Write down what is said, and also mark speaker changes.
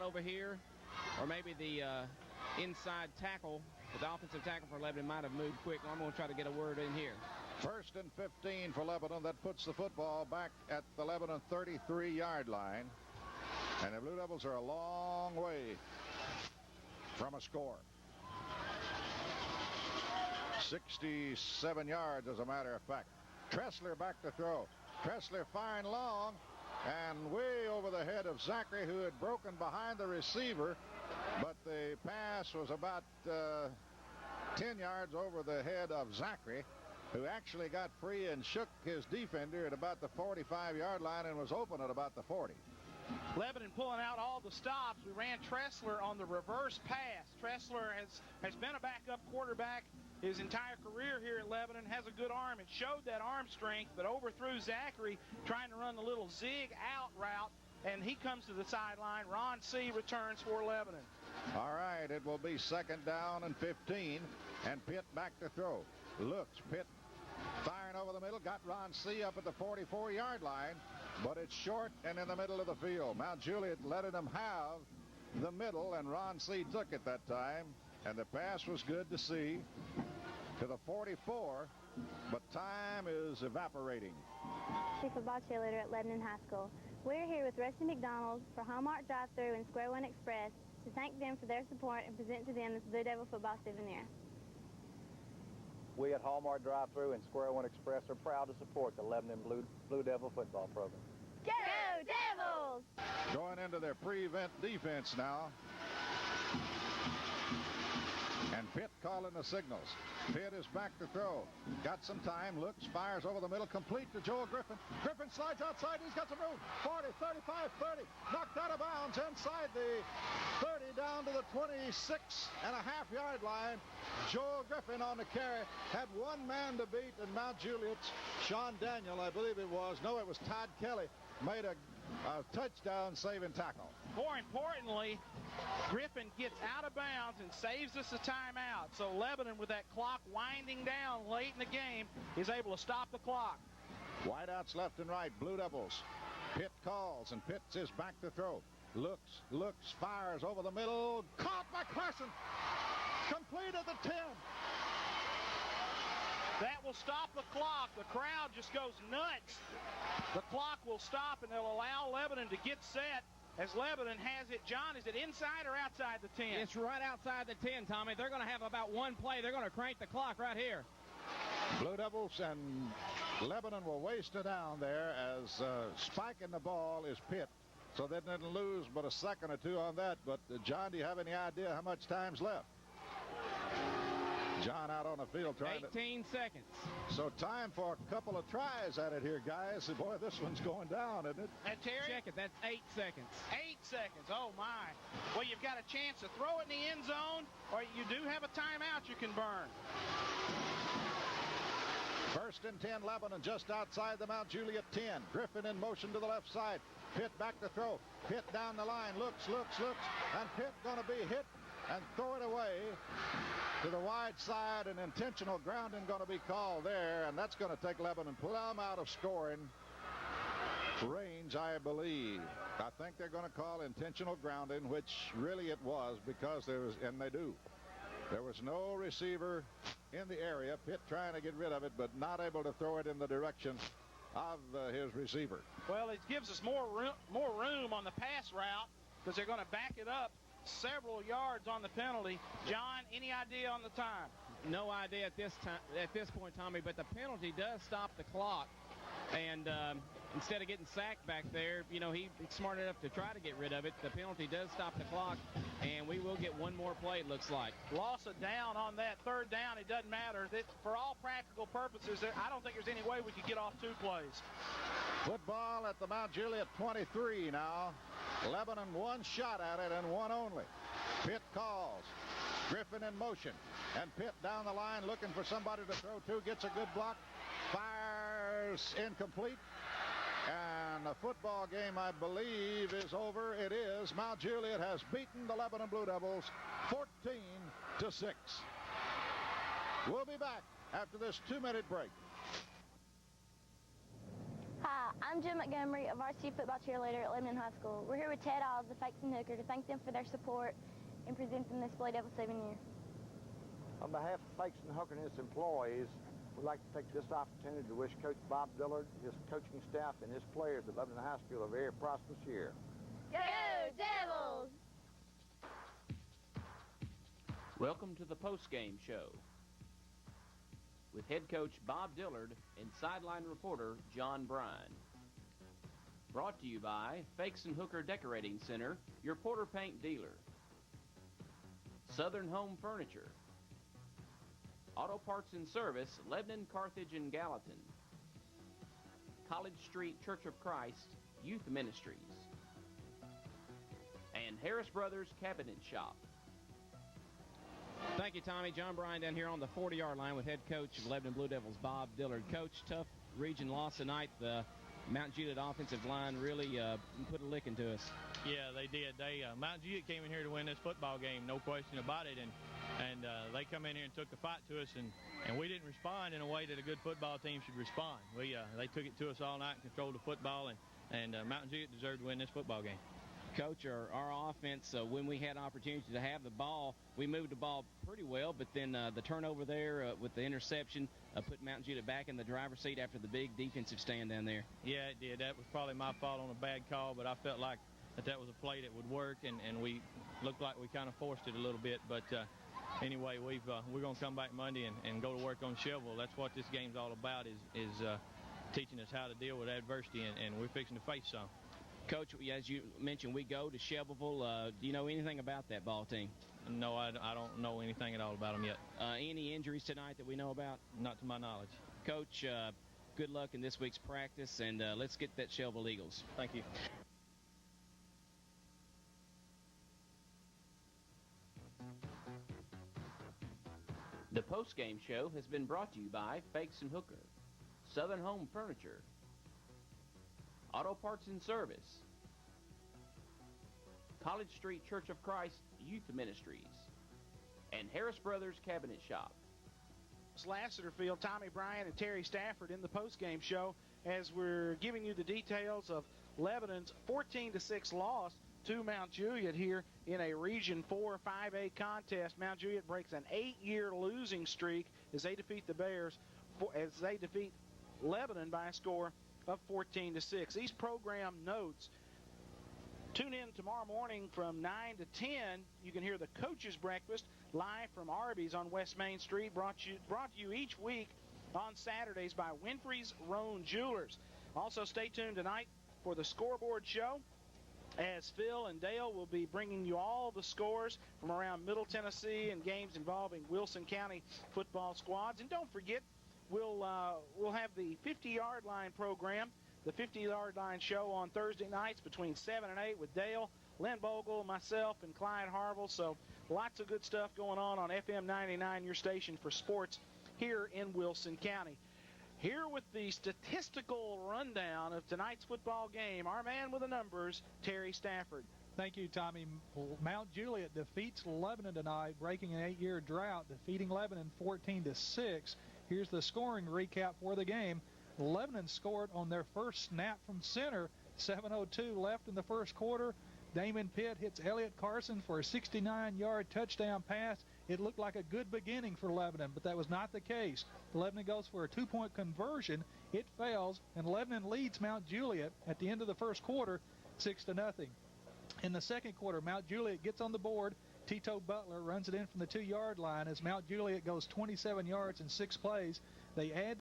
Speaker 1: over here, or maybe the inside tackle, the offensive tackle for Lebanon might have moved quick. I'm going to try to get a word in here.
Speaker 2: 1st and 15 for Lebanon. That puts the football back at the Lebanon 33-yard line. And the Blue Devils are a long way from a score. 67 yards, as a matter of fact. Tressler back to throw. Tressler firing long and way over the head of Zachary, who had broken behind the receiver. But the pass was about 10 yards over the head of Zachary, who actually got free and shook his defender at about the 45-yard line and was open at about the 40.
Speaker 3: Lebanon pulling out all the stops. We ran Tressler on the reverse pass. Tressler has been a backup quarterback his entire career here at Lebanon, has a good arm. It showed that arm strength, but overthrew Zachary trying to run the little zig out route, and he comes to the sideline. Ron C. returns for Lebanon.
Speaker 2: All right, it will be 2nd down and 15, and Pitt back to throw. Looks, Pitt firing over the middle, got Ron C. up at the 44-yard line, but it's short and in the middle of the field. Mount Juliet letting them have the middle, and Ron C. took it that time, and the pass was good to see to the 44, but time is evaporating.
Speaker 4: Football cheerleader at Lebanon High School. We're here with Rusty McDonald for Hallmark Drive-Thru and Square One Express to thank them for their support and present to them this Blue Devil football souvenir.
Speaker 5: We at Hallmark Drive-Thru and Square One Express are proud to support the Lebanon Blue Devil football program.
Speaker 4: Go Devils!
Speaker 2: Going into their prevent defense now. And Pitt calling the signals. Pitt is back to throw. Got some time. Looks, fires over the middle. Complete to Joel Griffin. Griffin slides outside. He's got some room. 40, 35, 30. Knocked out of bounds inside the 30 down to the 26.5-yard line. Joel Griffin on the carry. Had one man to beat in Mount Juliet's. Sean Daniel, I believe it was. No, it was Todd Kelly. Made a touchdown saving tackle.
Speaker 3: More importantly, Griffin gets out of bounds and saves us a timeout. So Lebanon, with that clock winding down late in the game, is able to stop the clock.
Speaker 2: Wideouts left and right. Blue Devils. Pitt calls, and Pitt is back to throw. Looks, fires over the middle. Caught by Carson. Complete at the 10.
Speaker 3: That will stop the clock. The crowd just goes nuts. The clock will stop, and they'll allow Lebanon to get set as Lebanon has it. John, is it inside or outside the 10?
Speaker 1: It's right outside the 10, Tommy. They're going to have about one play. They're going to crank the clock right here.
Speaker 2: Blue Devils and Lebanon will waste it down there as spiking the ball is Pitt. So they didn't lose but a second or two on that. But, John, do you have any idea how much time's left? John out on the field trying
Speaker 1: 18 seconds.
Speaker 2: So time for a couple of tries at it here, guys. Boy, this one's going down, isn't it?
Speaker 3: And Terry?
Speaker 1: Check it. That's 8 seconds.
Speaker 3: 8 seconds. Oh, my. Well, you've got a chance to throw it in the end zone, or you do have a timeout you can burn.
Speaker 2: 1st and 10, Lebanon just outside the Mount Juliet 10. Griffin in motion to the left side. Pitt back to throw. Pitt down the line. Looks. And Pitt going to be hit and throw it away to the wide side. An intentional grounding going to be called there, and that's going to take Lebanon plumb out of scoring range, I believe. I think they're going to call intentional grounding, which really it was, because there was, and they do. There was no receiver in the area. Pitt trying to get rid of it, but not able to throw it in the direction of his receiver.
Speaker 3: Well, it gives us more room on the pass route because they're going to back it up several yards on the penalty. John, any idea on the time?
Speaker 1: No idea at this point, Tommy, but the penalty does stop the clock. And instead of getting sacked back there, you know, he's smart enough to try to get rid of it. The penalty does stop the clock, and we will get one more play, it looks like.
Speaker 3: Loss of down on that 3rd down, it doesn't matter. For all practical purposes, I don't think there's any way we could get off 2 plays.
Speaker 2: Football at the Mount Juliet 23 now. Lebanon one shot at it and one only. Pitt calls. Griffin in motion. And Pitt down the line looking for somebody to throw to. Gets a good block. Fires incomplete. And the football game, I believe, is over. It is. Mount Juliet has beaten the Lebanon Blue Devils 14-6. We'll be back after this 2-minute break.
Speaker 4: Hi, I'm Jim Montgomery, a varsity football cheerleader at Lebanon High School. We're here with Ted Alls, the Fakes and Hooker, to thank them for their support in presenting this Blue Devil souvenir.
Speaker 5: On behalf of Fakes and Hooker and its employees, we'd like to take this opportunity to wish Coach Bob Dillard, his coaching staff, and his players at Lebanon High School a very prosperous year.
Speaker 4: Go Devils!
Speaker 1: Welcome to the post-game show with head coach Bob Dillard and sideline reporter John Bryan. Brought to you by Fakes and Hooker Decorating Center, your Porter Paint dealer. Southern Home Furniture. Auto Parts and Service, Lebanon, Carthage, and Gallatin. College Street Church of Christ Youth Ministries. And Harris Brothers Cabinet Shop. Thank you, Tommy. John Bryan down here on the 40-yard line with head coach of Lebanon Blue Devils, Bob Dillard. Coach, tough region loss tonight. The Mount Juliet offensive line really put a licking to us.
Speaker 6: Yeah, they did. Mount Juliet came in here to win this football game, no question about it, and they come in here and took the fight to us, and we didn't respond in a way that a good football team should respond. They took it to us all night, controlled the football, and Mount Juliet deserved to win this football game.
Speaker 1: Coach, our offense, when we had opportunity to have the ball, we moved the ball pretty well, but then the turnover there with the interception put Mount Juliet back in the driver's seat after the big defensive stand down there.
Speaker 6: Yeah, it did. That was probably my fault on a bad call, but I felt like that was a play that would work, and we looked like we kind of forced it a little bit. But anyway, we're going to come back Monday and go to work on shovel. That's what this game's all about, is teaching us how to deal with adversity, and we're fixing to face some.
Speaker 1: Coach, as you mentioned, we go to Shelbyville. Do you know anything about that ball team?
Speaker 6: No, I don't know anything at all about them yet.
Speaker 1: Any injuries tonight that we know about?
Speaker 6: Not to my knowledge.
Speaker 1: Coach, good luck in this week's practice, and let's get that Shelbyville Eagles.
Speaker 6: Thank you.
Speaker 1: The post-game show has been brought to you by Fakes and Hooker, Southern Home Furniture, Auto Parts and Service, College Street Church of Christ Youth Ministries, and Harris Brothers Cabinet Shop.
Speaker 3: Lassiter Field, Tommy Bryan and Terry Stafford in the postgame show as we're giving you the details of Lebanon's 14-6 loss to Mount Juliet here in a Region 4 5A contest. Mount Juliet breaks an 8-year losing streak as they defeat the Bears, as they defeat Lebanon by a score of 14-6. These program notes. Tune in tomorrow morning from 9 to 10. You can hear the Coach's Breakfast live from Arby's on West Main Street, brought to you each week on Saturdays by Winfrey's Roan Jewelers. Also, stay tuned tonight for the Scoreboard Show, as Phil and Dale will be bringing you all the scores from around Middle Tennessee and games involving Wilson County football squads. And don't forget, we'll have the 50-yard line program, the 50-yard line show on Thursday nights between 7 and 8 with Dale, Lynn Bogle, myself, and Clyde Harville. So lots of good stuff going on FM 99, your station for sports here in Wilson County. Here with the statistical rundown of tonight's football game, our man with the numbers, Terry Stafford.
Speaker 7: Thank you, Tommy. Mount Juliet defeats Lebanon tonight, breaking an 8-year drought, defeating Lebanon 14-6. Here's the scoring recap for the game. Lebanon scored on their first snap from center. 7:02 left in the first quarter. Damon Pitt hits Elliott Carson for a 69-yard touchdown pass. It looked like a good beginning for Lebanon, but that was not the case. Lebanon goes for a 2-point conversion. It fails, and Lebanon leads Mount Juliet at the end of the first quarter 6-0. In the second quarter, Mount Juliet gets on the board. Tito Butler runs it in from the 2-yard line as Mount Juliet goes 27 yards in 6 plays. They add